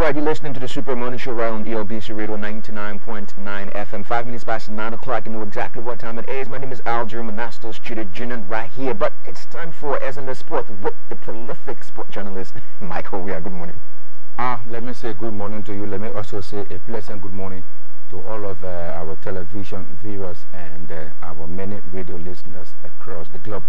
right, you're listening to the Super Morning Show right on ELBC Radio 99.9 FM. 5 minutes past 9 o'clock. You know exactly what time it is. My name is Al German. That's still Junior right here. But it's time for As in the Sport with the prolific sport journalist, Michael Weir. Good morning. Let me say good morning to you. Let me also say a pleasant good morning to all of our television viewers and our many radio listeners across the globe.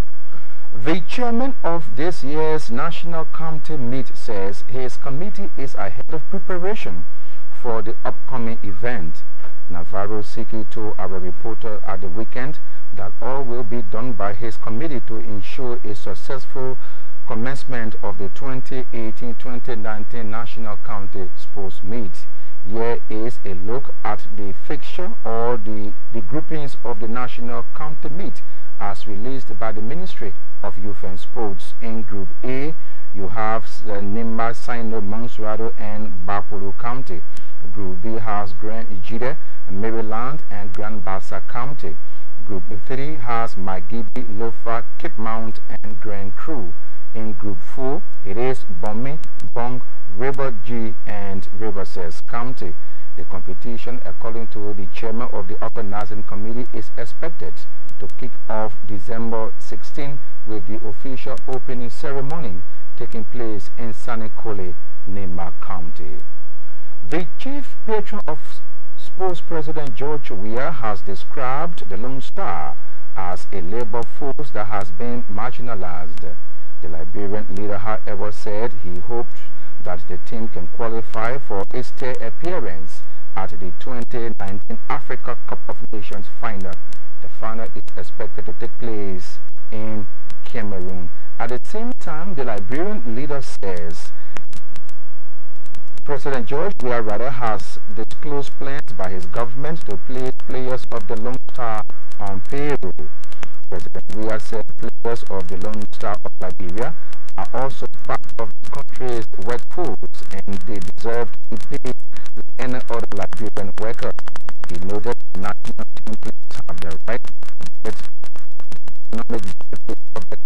The chairman of this year's National Committee meet says his committee is ahead of preparation for the upcoming event. Navarro Siki told our reporter at the weekend that all will be done by his committee to ensure a successful commencement of the 2018-2019 National County Sports Meet. Here is a look at the fixture or the groupings of the National County Meet as released by the Ministry of Youth and Sports. In Group A, you have Nimba, Saino, Monserrado, and Bapolo County. Group B has Grand Ijide, Maryland, and Grand Bassa County. Group 3 has Magibi, Lofa, Cape Mount, and Grand Cru. In Group 4, it is Bomi, Bong, River G, and Riverses County. The competition, according to the chairman of the organizing committee, is expected to kick off December 16 with the official opening ceremony taking place in Sanikole, Nimba County. The chief patron of sports, President George Weah, has described the Lone Star as a labor force that has been marginalized. The Liberian leader, however, said he hoped that the team can qualify for its third appearance at the 2019 Africa Cup of Nations final. The final is expected to take place in Cameroon. At the same time, the Liberian leader says President George Weah rather has disclosed plans by his government to place players of the Lone Star on payroll. President Weah said players of the Lone Star of Liberia are also part of the country's workforce and they deserve to be paid like any other Liberian worker. He noted the national team players have the right to get economic benefit of the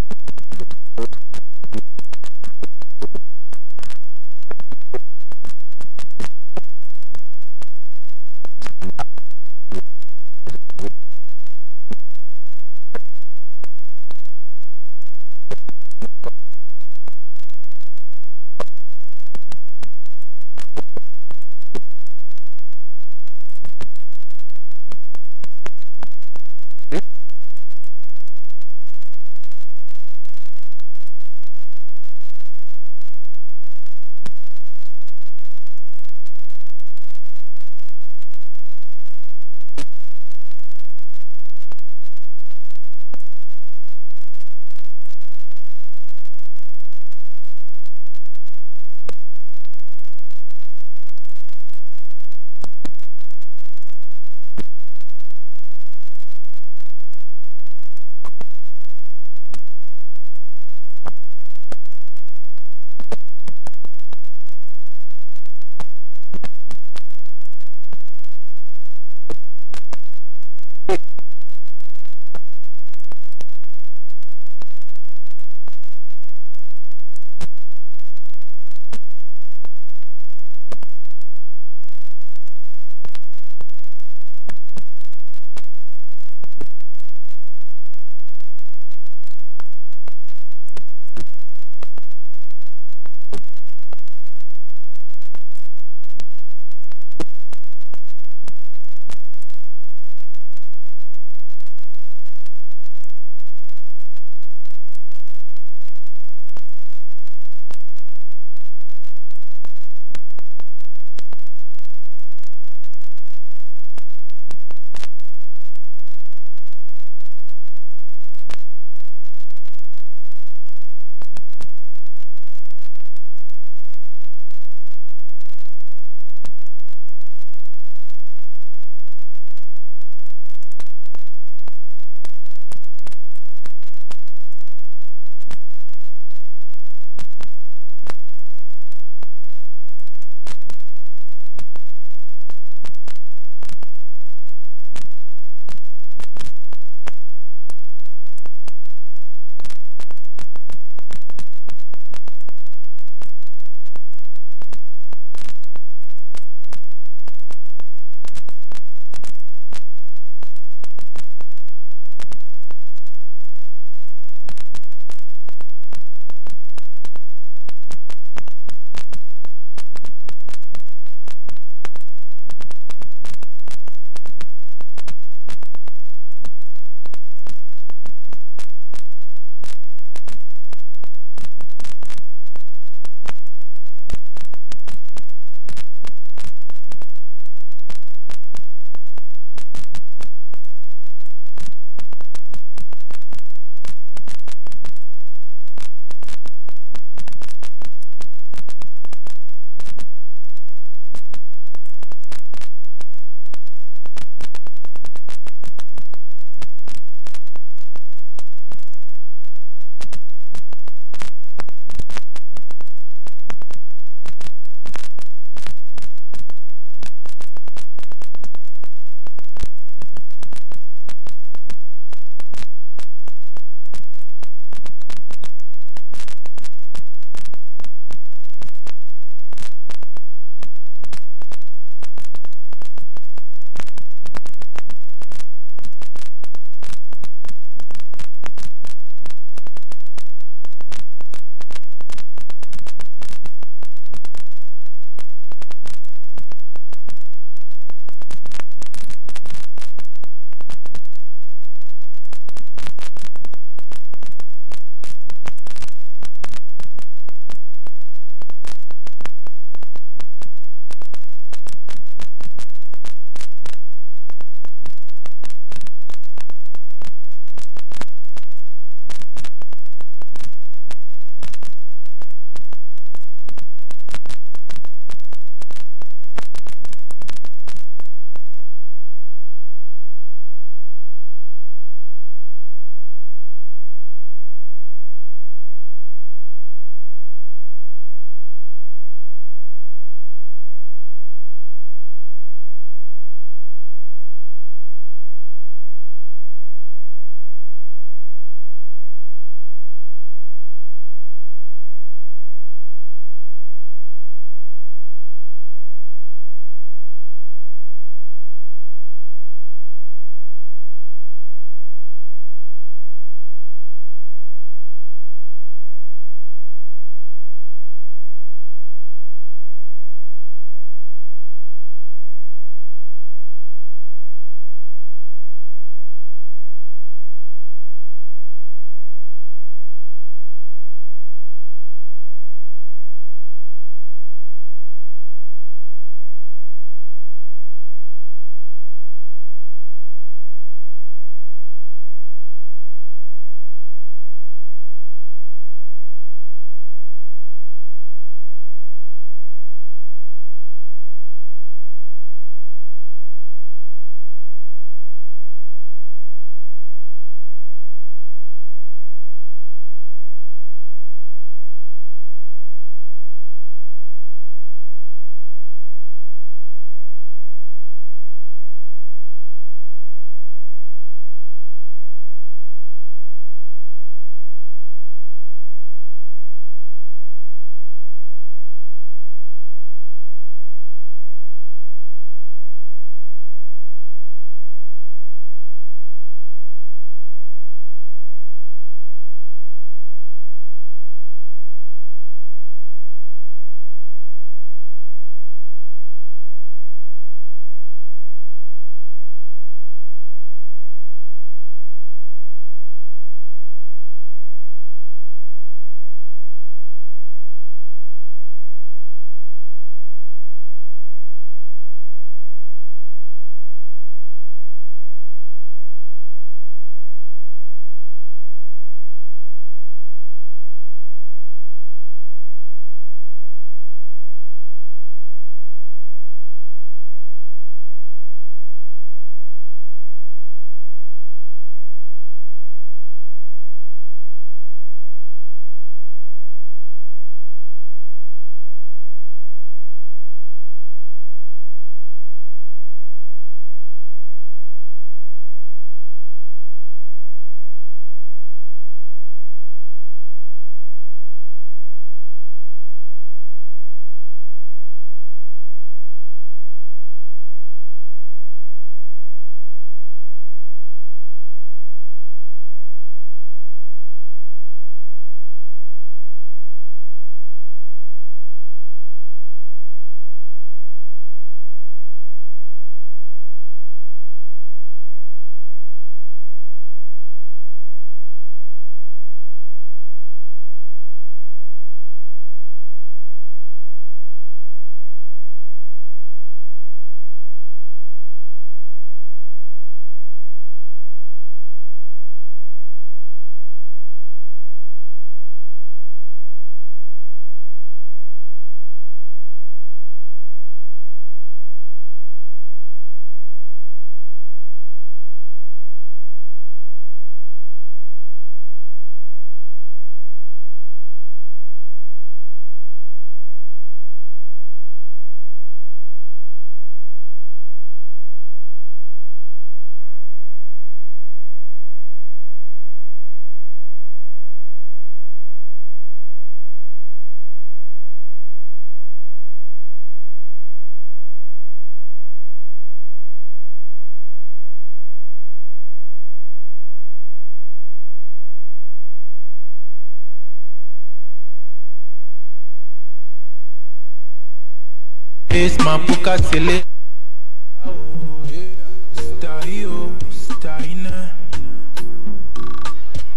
It's my puka silly.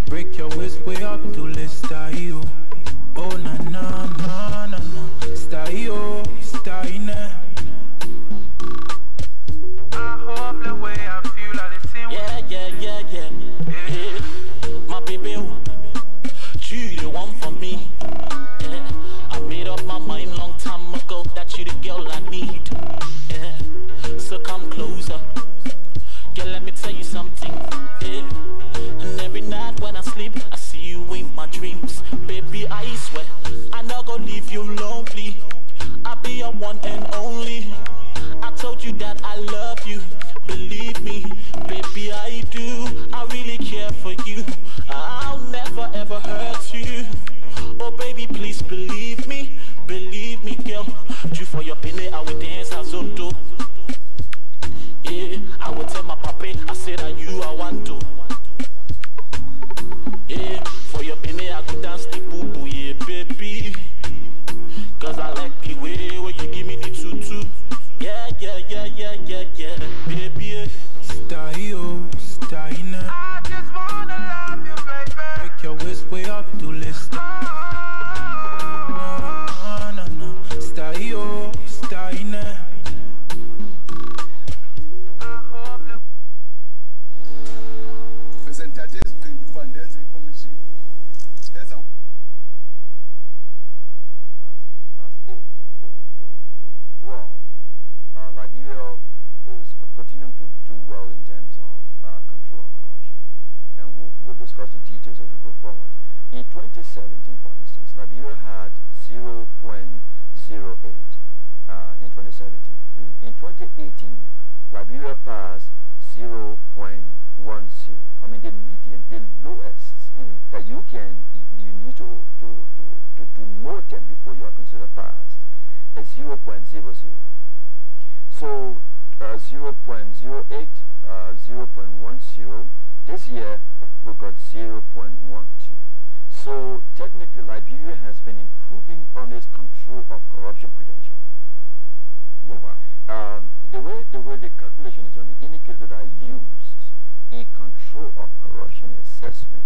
Break your waist way up to let's style. Oh na na na na na. Style, style. I hope the way I feel like the same. Yeah. My baby, you the one for me. Yeah. I made up my mind long time ago that you the girl I need. Yeah. So come closer. Yeah, let me tell you something. Yeah. And every night when I sleep, I see you in my dreams. Baby, I swear, I not gonna leave you lonely. I'll be your one and only. I told you that I love you. Believe me, baby, I do. I really care for you. I'll never ever hurt you. Oh, baby, please believe me. Believe me, girl. You for your penny, I will dance as Zoto. Yeah, I will tell my papi, I said that you I want to. Yeah, for your penny I could dance the boo-boo, yeah, baby. Cause I like the way where you give me the tutu. Yeah, baby, yeah. Style, style. I just wanna love you, baby. Break your waist way up to list. No. Style, style. Liberia is continuing to do well in terms of control of corruption, and we'll discuss the details as we go forward. In 2017, for instance, Liberia had 0.08 in 2017. In 2018, Liberia passed 0.10. I mean, the median, the lowest that you need to do more than before you are considered passed is 0.00. So 0.08, 0.10. This year we got 0.12. So technically, Liberia has been improving on its control of corruption credential. Yeah. Wow. The way the calculation is on the indicators that are used in control of corruption assessment,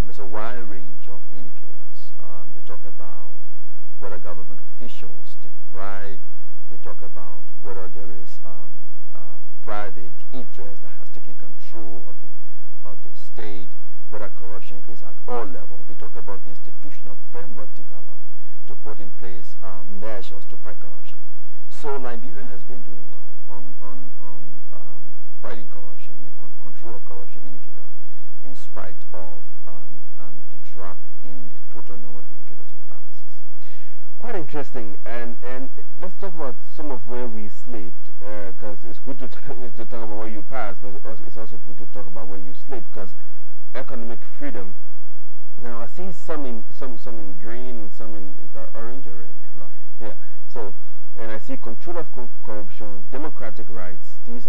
there's a wide range of indicators. They talk about whether government officials take bribe. They talk about whether there is private interest that has taken control of the state, whether corruption is at all levels. They talk about institutional framework developed to put in place measures to fight corruption. So Liberia has been doing well on fighting corruption, control of corruption indicator, in spite of the drop in the total number of indicators for tasks. Quite interesting, and let's talk about some of where we slipped, because it's good to talk about where you passed, but it's also good to talk about where you slipped, because economic freedom. Now I see some in green, and some in orange or red. Right. Yeah. So, and I see control of corruption, democratic rights. These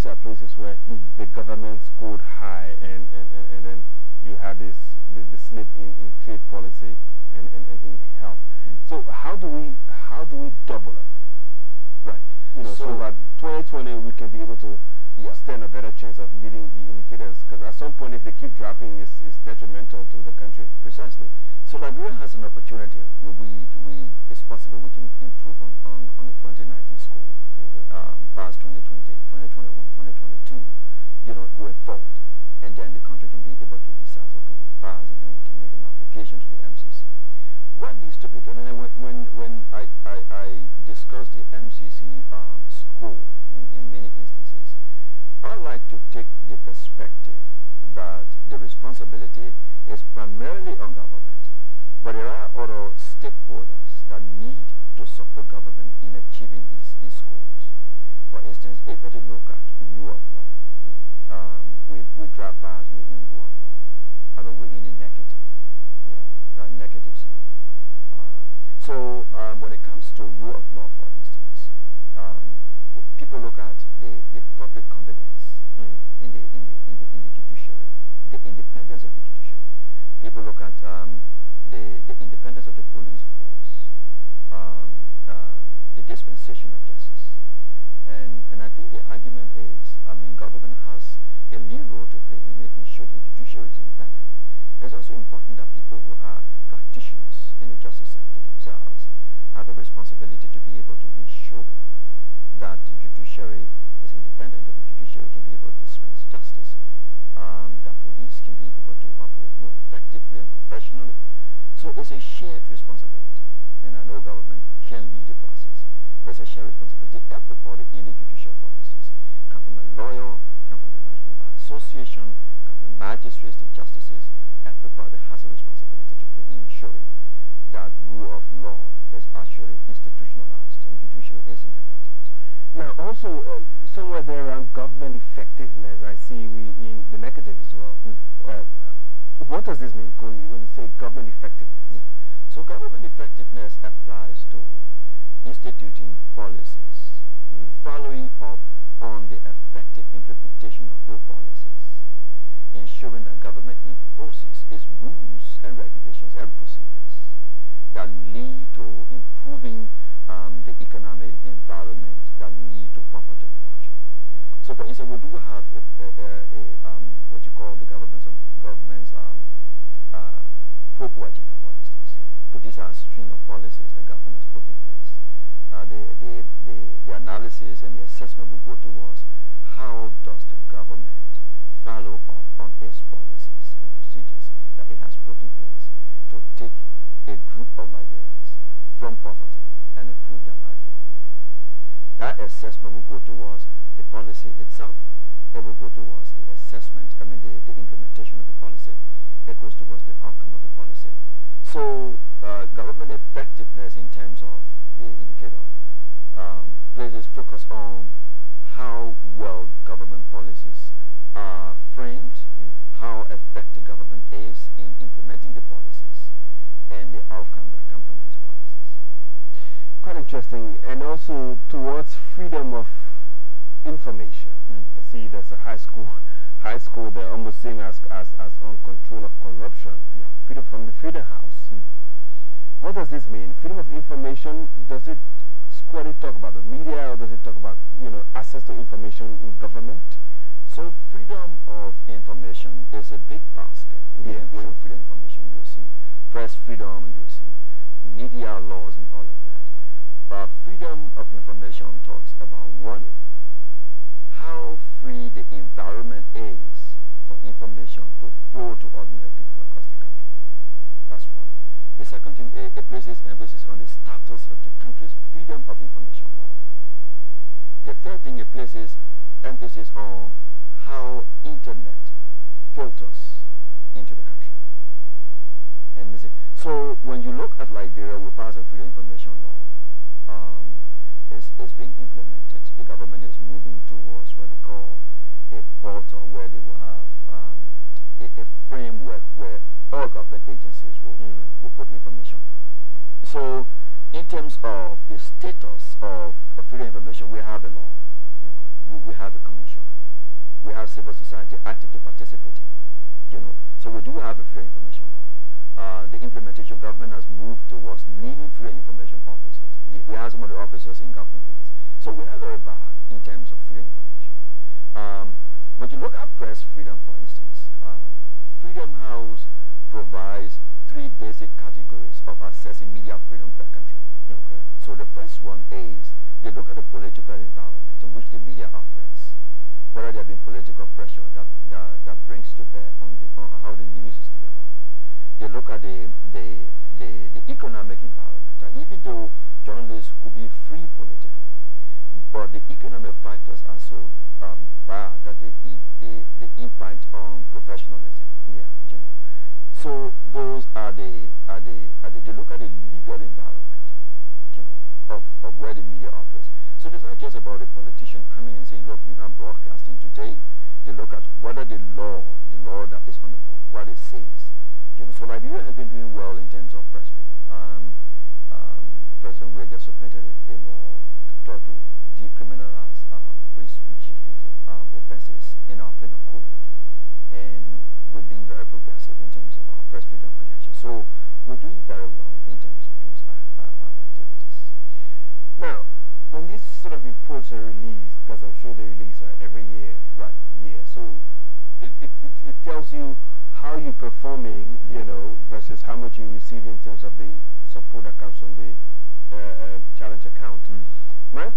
are places where the government scored high, and then you had the slip in trade policy and in health. So how do we double up, right? You know, so that 2020 we can be able to stand a better chance of meeting the indicators. Because at some point, if they keep dropping, it's detrimental to the country. Precisely. So Liberia has an opportunity. It's possible we can improve on the 2019 score, past 2020, 2021, 2022. You know, going forward, and then the country can be able to decide, okay, we've passed, and then we can make an application to the MCC. What needs to be done? And when I discussed the MCC score in many instances, I like to take the perspective that the responsibility is primarily on government, but there are other stakeholders that need to support government in achieving these scores. For instance, if you look at rule of law, we drop badly in rule of law. I mean, we're in a negative, negative zero. So when it comes to rule of law, for instance, people look at the public confidence in the judiciary, the independence of the judiciary. People look at the independence of the police force, the dispensation of justice. And I think the argument is, I mean, government has a lead role to play in making sure the judiciary is independent. It's also important that people who are practitioners in the justice sector themselves have a responsibility to be able to ensure that the judiciary is independent, that the judiciary can be able to dispense justice, that police can be able to operate more effectively and professionally. So it's a shared responsibility. And I know government can lead the process, but it's a shared responsibility. Everybody in the judiciary, for instance, come from a lawyer, come from the National Bar Association, come from magistrates and justices. Everybody has a responsibility to play in ensuring that rule of law is actually institutionalized and judiciary is independent. Now, also, somewhere there around government effectiveness, I see we in the negative as well. What does this mean when you say government effectiveness? Yeah. So government effectiveness applies to instituting policies, following up on the effective implementation of those policies, ensuring that government enforces its rules and regulations and procedures that lead to improving the economic environment, that lead to poverty reduction. So, for instance, we do have what you call the government's pro-poor agenda, for instance. But these are a string of policies the government has put in place. The analysis and the assessment will go towards how does the government follow up on its policies and procedures that it has put in place to take a group of Liberians from poverty and improve their livelihood. That assessment will go towards the policy itself. It will go towards the assessment, the implementation of the policy. It goes towards the outcome of the policy. So government effectiveness in terms of the indicator places focus on how well government policies are framed, how effective government is in implementing the policies, and the outcome that come from these policies. Quite interesting. And also towards freedom of information. I see there's a high school there, almost same as on control of corruption. Yeah. Freedom from the Freedom House. What does this mean? Freedom of information, does it squarely talk about the media, or does it talk about, access to information in government? So freedom of information is a big basket. When you go in freedom of information, you'll see press freedom, you'll see media laws and all of that. But freedom of information talks about, one, how free the environment is for information to flow to ordinary people across the country. That's one. The second thing, it places emphasis on the status of the country's freedom of information law. The third thing, it places emphasis on how internet filters into the country. And so when you look at Liberia, we pass a freedom of information law. Is being implemented. The government is moving towards what they call a portal where they will have a framework where all government agencies will put information. So in terms of the status of freedom of information, we have a law. We have a commission. We have civil society actively participating. So we do have a freedom of information law. The implementation government has moved towards naming freedom of information officers. We have some of the officers in government agencies. So we're not very bad in terms of freedom of information. When you look at press freedom, for instance, Freedom House provides 3 basic categories of accessing media freedom per country. Okay. So the first one is they look at the political environment in which the media operates, whether there have been political pressure that brings to bear on how the news is delivered. They look at the economic environment, and even though journalists could be free politically, but the economic factors are so bad that they impact on professionalism. Yeah. So those are they look at the legal environment, of where the media operates. So it's not just about the politician coming and saying, look, you're not broadcasting today. They look at whether the law that is on the book, what it says. So Liberia has been doing well in terms of press freedom. President Wade just submitted a law to decriminalize free speech offenses in our penal code, and we're being very progressive in terms of our press freedom credentials. So we're doing very well in terms of those activities. Now, sort of reports are released, because I'm sure they release every year. Right. Yeah. So it tells you how you're performing, you know, versus how much you receive in terms of the support that comes from the challenge account. My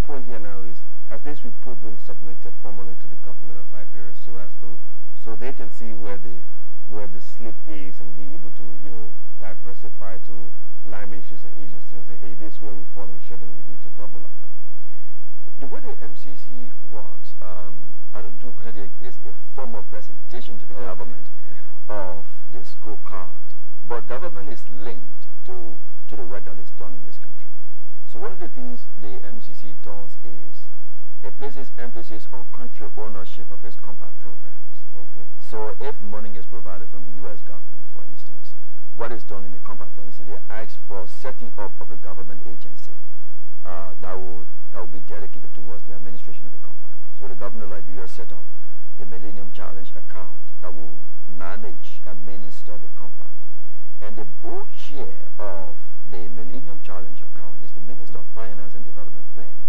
point here now is, has this report been submitted formally to the government of Liberia so they can see where the slip is and be able to, you know, diversify to Lime issues and agencies and say, hey, this is where we're falling short and we need to double up? The way the MCC works, I don't know whether it is a formal presentation to the government of the scorecard, but government is linked to the work that is done in this country. So one of the things the MCC does is it places emphasis on country ownership of its compact programs. Okay. So if money is provided from the U.S. government, for instance, what is done in the compact, for instance, they ask for setting up of a government agency that will be dedicated towards the administration of the compact. So the government of Liberia set up the Millennium Challenge account that will manage and minister the compact. And the board chair of the Millennium Challenge account is the Minister of Finance and Development Planning.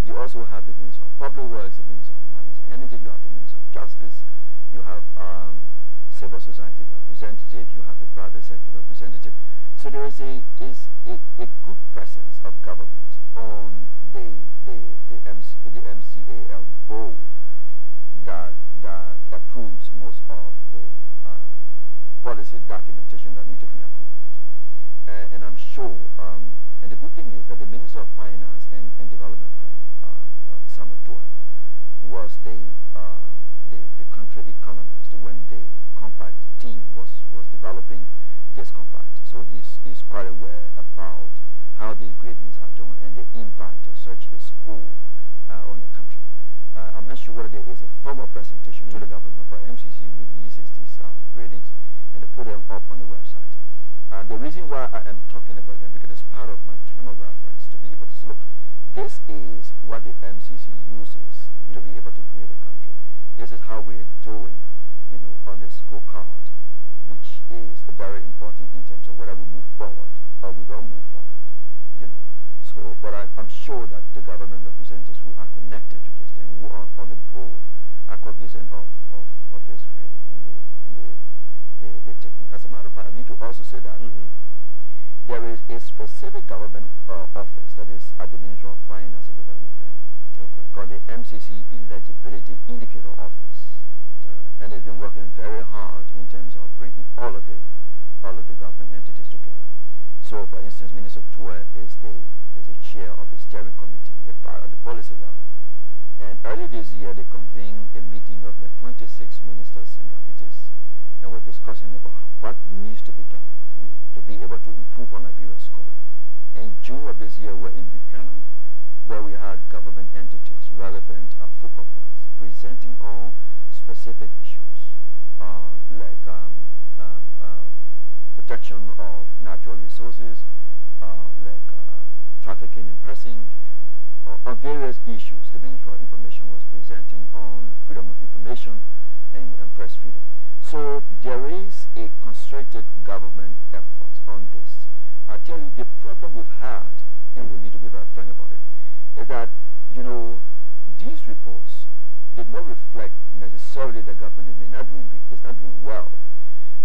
You also have the Minister of Public Works, the Minister of Mines and Energy, you have the Minister of Justice, you have civil society representative, you have the private sector representative. So there is a good presence of government on the MCAL board that approves most of the policy documentation that need to be approved. And I'm sure, and the good thing is that the Minister of Finance and Development Planning, Samuel Toa, was the country economist when the compact team was developing this compact. So he's quite aware about how these gradings are done and the impact of such a school on the country. I'm not sure whether there is a formal presentation to the government, but MCC releases these gradings and they put them up on the website. The reason why I am talking about them, because it's part of my term of reference to be able to say, look, this is what the MCC uses to be able to grade the country. This is how we're doing, you know, on the scorecard, which is very important in terms of whether we move forward or we don't move forward, you know. So, but I'm sure that the government representatives who are connected to this and who are on the board are cognizant of this grading and the technique. As a matter of fact, I need to also say that there is a specific government office that is at the Ministry of Finance and Development Planning called the MCC Eligibility Indicator Office. And it's been working very hard in terms of bringing all of the government entities together. So, for instance, Minister Toa is the chair of the steering committee at the policy level. And early this year, they convened a meeting of the 26 ministers and deputies, and we're discussing about what needs to be done to be able to improve on Liberia's scoring. In June of this year, we're in Buchanan, where we had government entities, relevant focal points, presenting on specific issues like protection of natural resources, like trafficking and pressing, on various issues. The Ministry of Information was presenting on freedom of information and press freedom. So there is a concerted government effort on this. I tell you, the problem we've had, and we need to be very frank about it, is that, you know, these reports did not reflect necessarily the government is not doing well,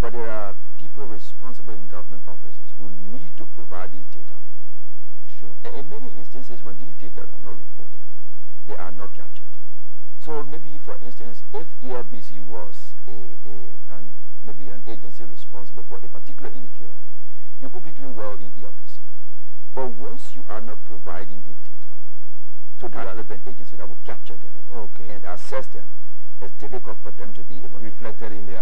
but there are people responsible in government offices who need to provide these data. Sure. And in many instances, when these data are not reported, they are not captured. So maybe, for instance, if ELBC was maybe an agency responsible for a particular indicator, you could be doing well in ELBC. But once you are not providing the data to the relevant agency that will capture them and assess them, it's difficult for them to be able reflected in the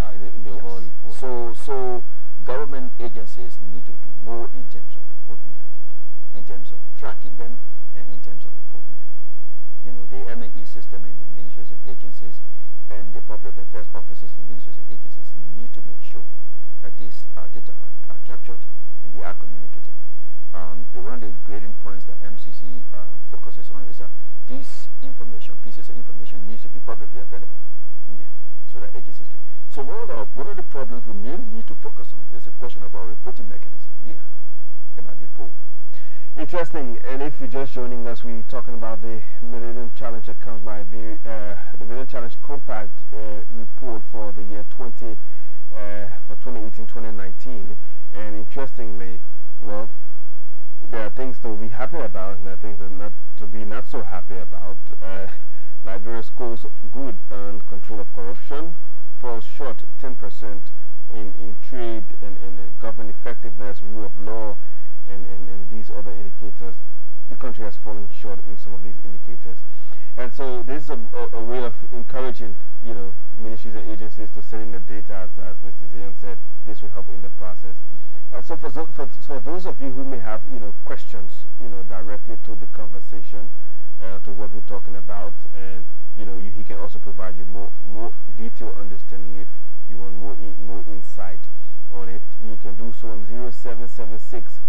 overall report. So government agencies need to do more in terms of reporting their data, in terms of tracking them, and in terms of reporting them. You know, the M&E system and the ministries and agencies and the public affairs offices and ministries and agencies need to make sure that these data are captured and they are communicated. One of the grading points that MCC focuses on is that these pieces of information needs to be publicly available. So that agencies can. So one of the problems we may need to focus on is the question of our reporting mechanism. It might be poor. Interesting. And if you're just joining us, we're talking about the Millennium Challenge account library, the Millennium Challenge Compact report for the year for 2018-2019. And interestingly, well, there are things to be happy about, and there are things that not to be not so happy about. Liberia scores good on control of corruption, falls short 10% in trade and government effectiveness, rule of law, and these other indicators. The country has fallen short in some of these indicators. And so this is a way of encouraging, you know, ministries and agencies to send in the data, as Mr. Zion said. This will help in the process. So for those of you who may have, you know, questions, you know, directly to the conversation, to what we're talking about, and you know, he can also provide you more detailed understanding if you want more insight on it. You can do so on 0776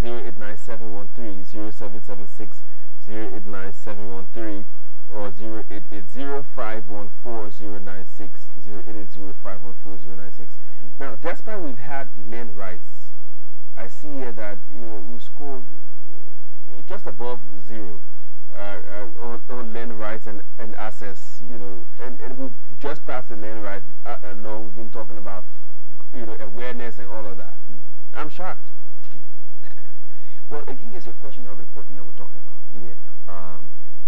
089713, 0776 089713, or 0880-514-096, 0880-514-096. Now, despite we've had land rights, I see here that, you know, we scored just above 0 on land rights and access, you know, and we've just passed the land right. No, we've been talking about, you know, awareness and all of that. I'm shocked. Well, again, it's a question of reporting that we're talking about. Yeah.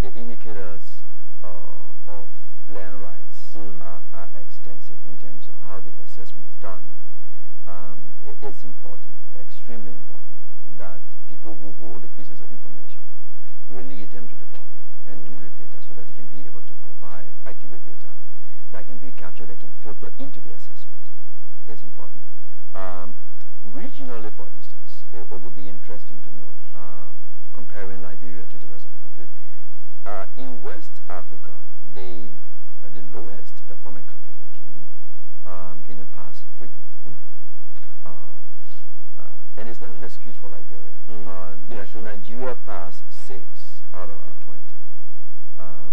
The indicators of land rights are extensive in terms of how the assessment is done. It's important, extremely important, that people who hold the pieces of information release them to the public and do the data so that they can be able to provide accurate data that can be captured, that can filter into the assessment. It's important. Regionally, for instance, it would be interesting to note, comparing Liberia to the rest of the country. In West Africa, the lowest performing country is Guinea. Guinea passed 3. And it's not an excuse for Liberia. Yeah, sure. Nigeria passed 6 out of the 20. I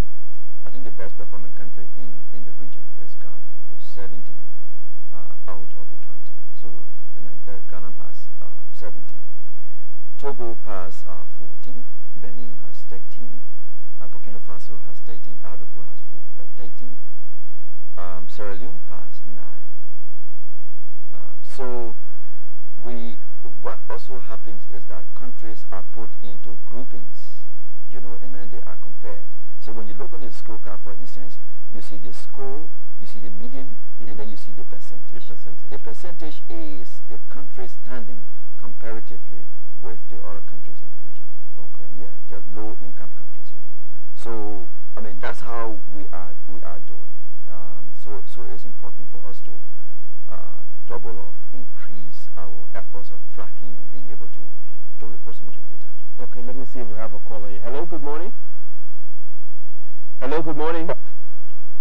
think the best performing country in the region is Ghana, with 17 out of the 20. So Ghana passed 17. Togo passed 14. Benin has 13. Burkina Faso has 13. Ivory has 13. Sierra Leone passed 9. So what also happens is that countries are put into groupings, you know, and then they are compared. So when you look on the scorecard, for instance, you see the score, you see the median, and then you see the percentage. The percentage is the country standing comparatively with the other countries in the region. Okay. Yeah, the low-income countries, you know. So I mean, that's how we are doing. So it's important for us to double off, increase our efforts of tracking and being able to report some of the data. Okay, let me see if we have a caller here. Hello, good morning. Hello, good morning.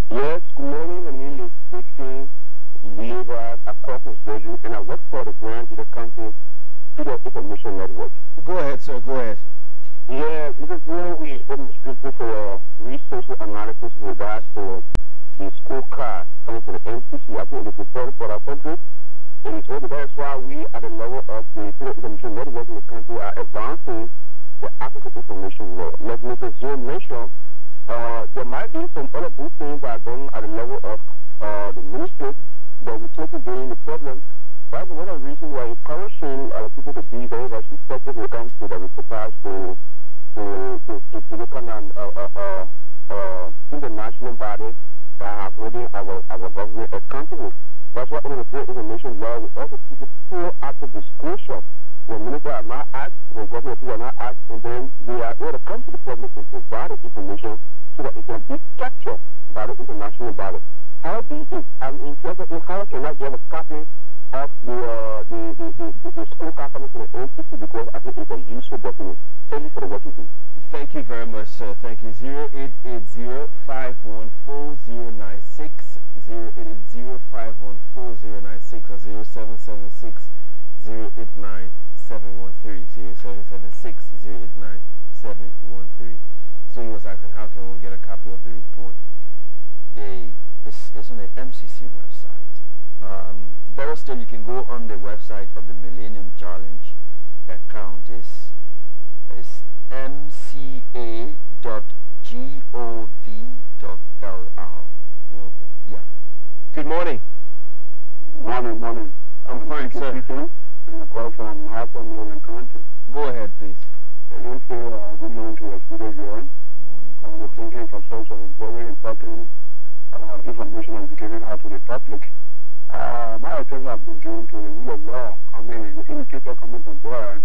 Yes, good morning. My name is Victor Weaver across the region, and I work for the Grand Leader Council Student Information Network. Go ahead, sir. Go ahead. Yeah, because we almost grateful for your resource analysis with regards to the scorecard coming from the MCC. I think it is important for our country. It is important. That is why we, at the level of the Student Information Network in the country, are advancing the African Information Law. Like Mr. Jim mentioned, there might be some other good things that are done at the level of the ministry, but we take it being the problem. That's one of the reasons why encouraging people to be very much effective when it comes to the reportage to look on international body that have holding our government accountable. That's why in the Free Information Law, we also people proactive disclosure when ministers are not asked, when government are not asked, and then we are able to come to the public and provide the information so that it can be captured by the international body. How be it? I'm interested in how can I get a copy of the scorecard coming from the NCC, because I think it's a useful document. Thank you for the work you do. Thank you very much, sir. Thank you. 0880-514-096, 0880-514-096, or 0776-089-713, 0776-089-713. So he was asking, how can we get a copy of the report? It's on the MCC website. Better still, you can go on the website of the Millennium Challenge account. It's It's mca.gov.lr. Okay. Yeah. Good morning. Morning. I'm fine, sir. And I call from Harper, Northern County. Go ahead, please. I want to say good morning to your studio, Joy. I'm thinking for such a very important information I'm giving out to the public. My attention has been given to the rule of law. I mean, the indicator coming from board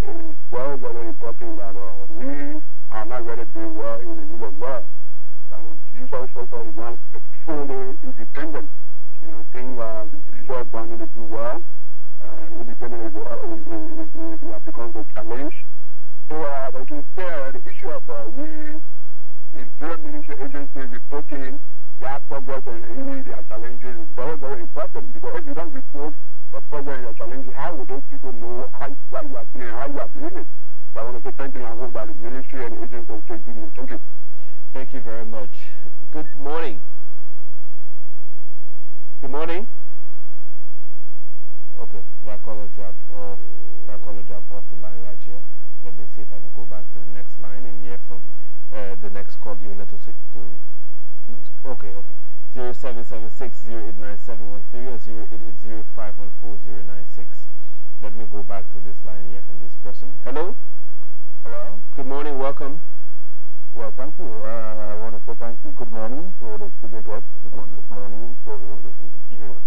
is very, very important that we are not ready to do well in the rule of law. Judicial sector is not fully independent. You know, I think the judicial body to do well. Independent is becomes a challenge. So, like you said, the issue of we in various ministry agencies reporting their progress and their challenges is very, very important, because if you don't report the progress and your challenges, how will those people know what you are doing and how you are doing it? So I want to say thank you, and I hope that the ministry and the agency will take it. Thank you. Thank you very much. Good morning. Good morning. Okay, that caller dropped off. That caller dropped off the line right here. Let me see if I can go back to the next line and hear from the next call. You let us to. Okay. 0776-089-713 or 0880-514-096. Let me go back to this line here from this person. Hello. Hello. Good morning. Welcome. Well, thank you. I want to say thank you. Good morning to the studio guest. Good morning to the viewers.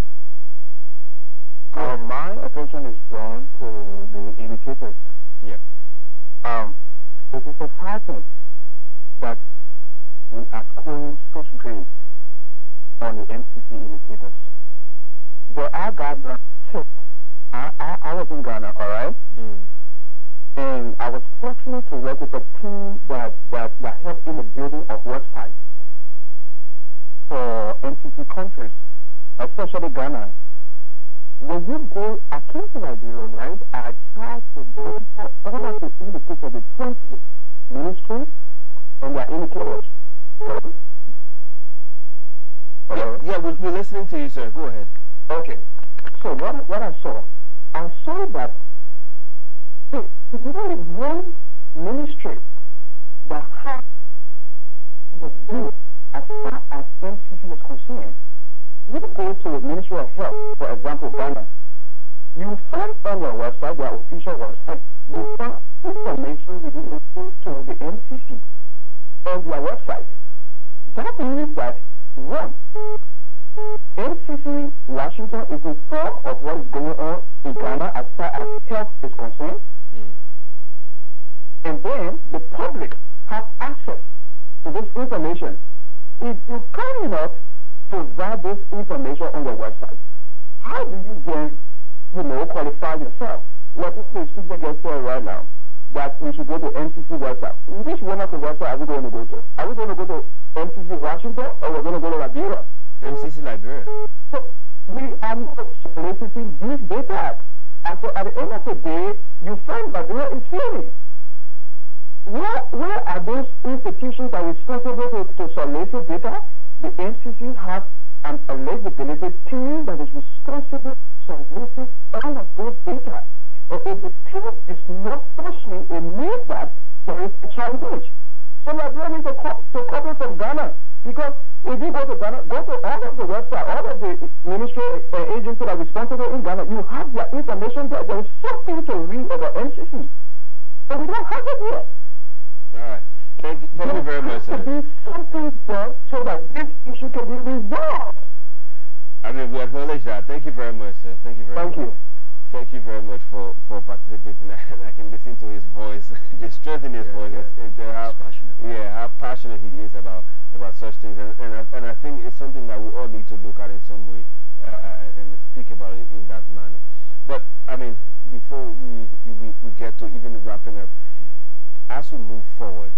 My attention is drawn to the indicators. Yep. It is a fact that we are scoring such grades on the MCC indicators. But I got I was in Ghana, all right? And I was fortunate to work with a team that helped in the building of websites for MCC countries, especially Ghana. When you go, I came to Liberia, right? I tried to go for all of the indicators of the 20 ministry and their indicators. Hello? Yeah, we're listening to you, sir. Go ahead. Okay. So what I saw that there is one ministry that has the view as far as MCC is concerned. You go to the Ministry of Health, for example, Ghana. You find on their website, their official website, you find information related to the MCC on their website. That means that, one, MCC Washington is informed of what is going on in Ghana as far as health is concerned. And then the public have access to this information. If you cannot provide this information on your website, how do you then, qualify yourself? What is the student gets here right now? That we should go to MCC website. Which one of the website are we going to go to? Are we going to go to MCC Washington or we're going to go to Liberia? MCC Liberia. So we are not soliciting these data. And so at the end of the day, you find Liberia is failing. Where are those institutions that are responsible to solicit data? The MCC have an eligibility team that is responsible for soliciting all of those data. But if the team is not functioning, it means that there is a challenge. So Liberia needs to copy from Ghana. Because if you go to Ghana, go to all of the websites, all of the ministry agencies that are responsible in Ghana, you have their information there. There is something to read about MCC. But we don't have it here. All right. Thank you very much, sir. There has to be something done so that this issue can be resolved. I mean, we acknowledge that. Thank you very much, sir. Thank you very much. Thank you very much for participating. I can listen to his voice, the strength in his voice, and tell how passionate he is about such things. And I think it's something that we all need to look at in some way and speak about it in that manner. But I mean, before we get to even wrapping up, as we move forward,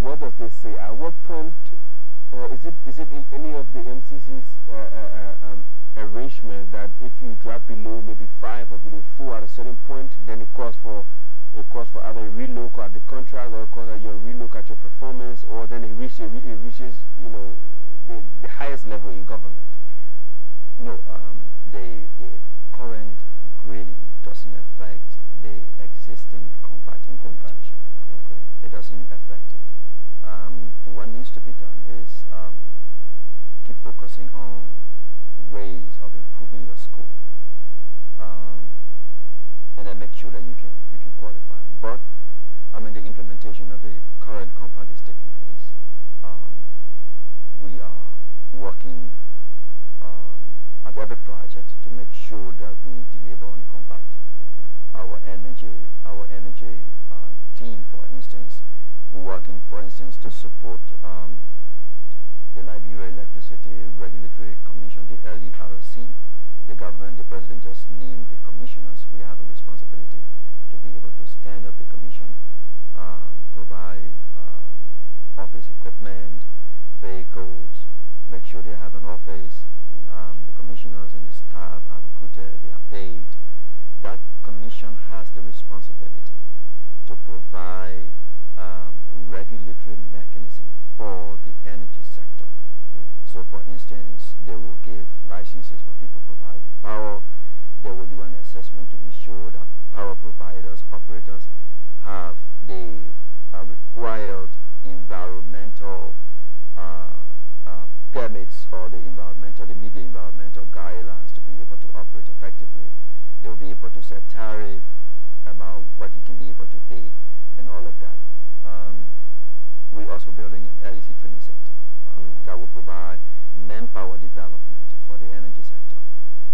what does this say? At what point, or is it in any of the MCC's arrangement that if you drop below maybe 5 or below 4 at a certain point, then it calls for either a relook at the contract, or it calls for your relook at your performance, or then it reaches the highest level in government? No, the current grading doesn't affect the existing compact implementation. Okay. It doesn't affect it. What needs to be done is keep focusing on ways of improving your school, and then make sure that you can qualify. But the implementation of the current compact is taking place. We are working at every project to make sure that we deliver on the compact. Our energy team, for instance, we're working, for instance, to support the Liberia Electricity Regulatory Commission, the LERC. The government, the president just named the commissioners. We have a responsibility to be able to stand up the commission, provide office equipment, vehicles, make sure they have an office. The commissioners and the staff are recruited, they are paid. That commission has the responsibility to provide regulatory mechanism for the energy sector. So, for instance, they will give licenses for people providing power. They will do an assessment to ensure that power providers, operators have the required environmental permits, or they meet the environmental guidelines to be able to operate effectively. They will be able to set tariff about what you can be able to pay and all of that. We're also building an LEC training center that will provide manpower development for the energy sector.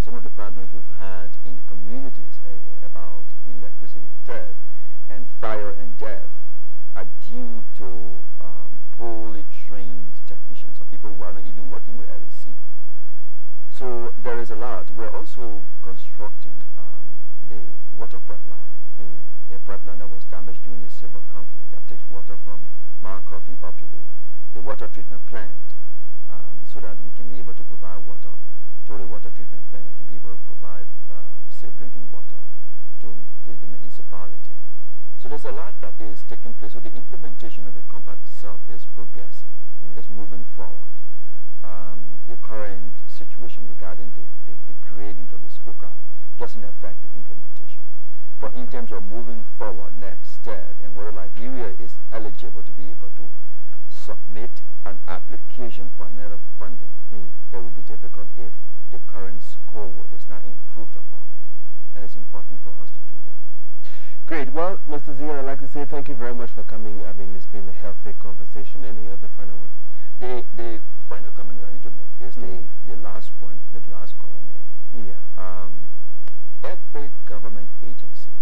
Some of the problems we've had in the communities about electricity theft and fire and death are due to poorly trained technicians, or people who are not even working with LEC. So there is a lot. We're also constructing the water pipeline, a pipeline that was damaged during the civil conflict that takes water from Mount Coffee up to the water treatment plant, so that we can be able to provide water to the water treatment plant that can be able to provide safe drinking water to the municipality. So there's a lot that is taking place. So the implementation of the compact itself is progressing, is moving forward. The current situation regarding the grading of the scorecard doesn't affect the implementation. But in terms of moving forward, next step, and whether Liberia is eligible to be able to submit an application for another funding, it will be difficult if the current score is not improved upon. And it's important for us to do that. Great. Well, Mr. Zia, I'd like to say thank you very much for coming. I mean, it's been a healthy conversation. Any other final word? The final comment that I need to make is the last point that the last caller made. Yeah. Every government agency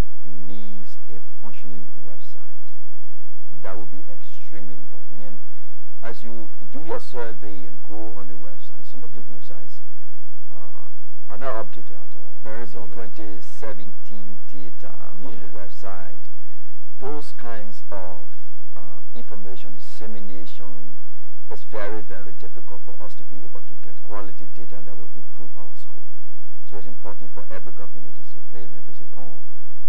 needs a functioning website. That would be extremely important. And as you do your survey and go on the website, some of the websites are not updated at all. Very some 2017 data on the website. Those kinds of information dissemination is very, very difficult for us to be able to get quality data that will improve our school. So it's important for every government agency to place emphasis on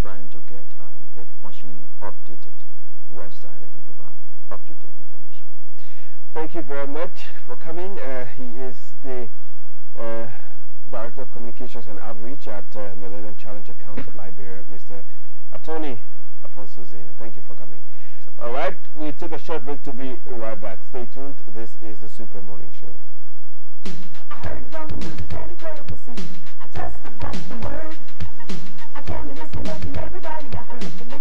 trying to get a functioning, updated website that can provide up-to-date information. Thank you very much for coming. He is the Director of Communications and Outreach at Millennium Challenge Account of Liberia, Mr. Attorney Afonso Zena. Thank you for coming. All right, we take a short break to be right back. Stay tuned. This is the Super Morning Show. I heard it on the news, it's an incredible scene. I just forgot the word. I can't listen, looking everybody. I heard the